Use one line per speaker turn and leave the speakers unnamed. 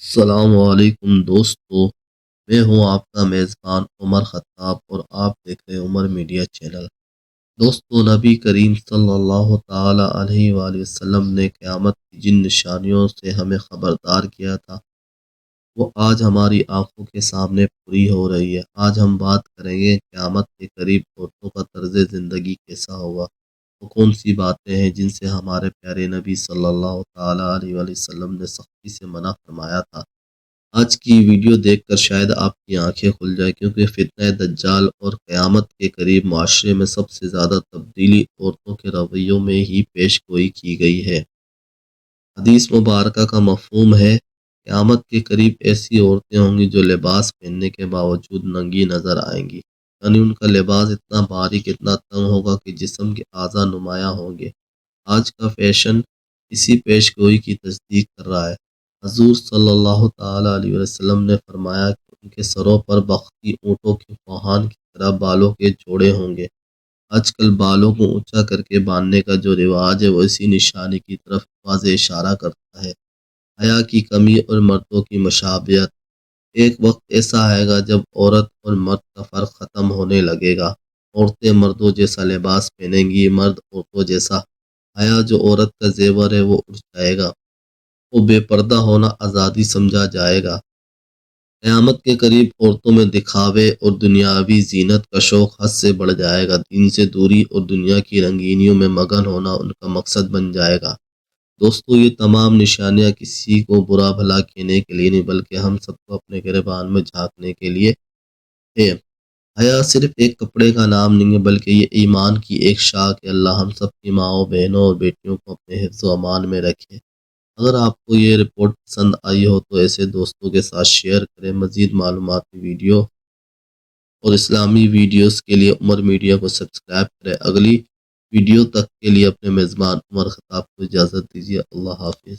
السلام علیکم دوستو، میں ہوں آپ کا میزبان عمر خطاب اور آپ دیکھ رہے ہیں عمر میڈیا چینل۔ دوستو، نبی کریم صلی اللہ تعالی علیہ وآلہ وسلم نے قیامت کی جن نشانیوں سے ہمیں خبردار کیا تھا وہ آج ہماری آنکھوں کے سامنے پوری ہو رہی ہے۔ آج ہم بات کریں گے قیامت کے قریب عورتوں کا طرز زندگی کیسا ہوگا، وہ کون سی باتیں ہیں جن سے ہمارے پیارے نبی صلی اللہ تعالی علیہ وآلہ وسلم نے سختی سے منع فرمایا تھا۔ آج کی ویڈیو دیکھ کر شاید آپ کی آنکھیں کھل جائیں، کیونکہ فتنہ دجال اور قیامت کے قریب معاشرے میں سب سے زیادہ تبدیلی عورتوں کے رویوں میں ہی پیش گوئی کی گئی ہے۔ حدیث مبارکہ کا مفہوم ہے، قیامت کے قریب ایسی عورتیں ہوں گی جو لباس پہننے کے باوجود ننگی نظر آئیں گی، یعنی ان کا لباس اتنا باریک، اتنا تنگ ہوگا کہ جسم کے اعضاء نمایاں ہوں گے۔ آج کا فیشن اسی پیش گوئی کی تصدیق کر رہا ہے۔ حضور صلی اللہ تعالی علیہ وسلم نے فرمایا کہ ان کے سروں پر بختی اونٹوں کے فوہان کی طرح بالوں کے جوڑے ہوں گے۔ آج کل بالوں کو اونچا کر کے باندھنے کا جو رواج ہے وہ اسی نشانی کی طرف واضح اشارہ کرتا ہے۔ حیا کی کمی اور مردوں کی مشابہت۔ ایک وقت ایسا آئے گا جب عورت اور مرد کا فرق ختم ہونے لگے گا۔ عورتیں مردوں جیسا لباس پہنیں گی، مرد عورتوں جیسا۔ حیا جو عورت کا زیور ہے وہ اٹھ جائے گا، وہ بے پردہ ہونا آزادی سمجھا جائے گا۔ قیامت کے قریب عورتوں میں دکھاوے اور دنیاوی زینت کا شوق حد سے بڑھ جائے گا۔ دین سے دوری اور دنیا کی رنگینیوں میں مگن ہونا ان کا مقصد بن جائے گا۔ دوستو، یہ تمام نشانیاں کسی کو برا بھلا کہنے کے لیے نہیں، بلکہ ہم سب کو اپنے گریبان میں جھانکنے کے لیے ہے۔ حیا صرف ایک کپڑے کا نام نہیں ہے، بلکہ یہ ایمان کی ایک شاخ ہے۔ اللہ ہم سب کی ماؤں، بہنوں اور بیٹیوں کو اپنے حفظ و امان میں رکھے۔ اگر آپ کو یہ رپورٹ پسند آئی ہو تو ایسے دوستوں کے ساتھ شیئر کریں۔ مزید معلوماتی ویڈیو اور اسلامی ویڈیوز کے لیے عمر میڈیا کو سبسکرائب کریں۔ اگلی ویڈیو تک کے لیے اپنے میزبان عمر خطاب کو اجازت دیجیے۔ اللہ حافظ۔